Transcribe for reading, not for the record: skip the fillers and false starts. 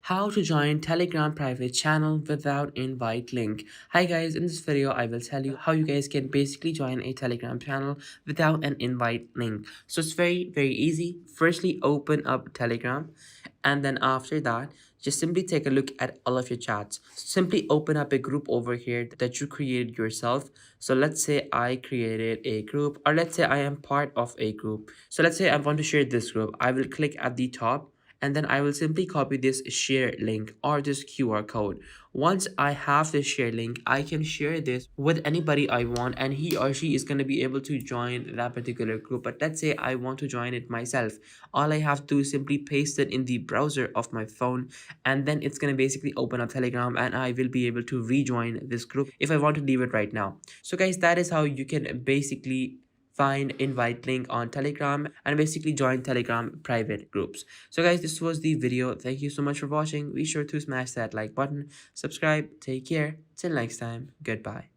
How to join Telegram private channel without invite link. Hi guys, in this video I will tell you how you guys can basically join a Telegram channel without an invite link. So it's very easy. Firstly, open up Telegram, and then after that just simply take a look at all of your chats. Simply open up a group over here that you created yourself. So let's say I created a group, or let's say I am part of a group. So let's say I want to share this group. I will click at the top, and then I will simply copy this share link or this QR code. Once I have this share link, I can share this with anybody I want, and he or she is going to be able to join that particular group. But let's say I want to join it myself. All I have to do is simply paste it in the browser of my phone, and then it's going to basically open up Telegram, and I will be able to rejoin this group if I want to leave it right now. So guys, that is how you can basically find invite link on Telegram and basically join Telegram private groups. So guys, this was the video. Thank you so much for watching. Be sure to smash that like button, subscribe, take care, till next time, goodbye.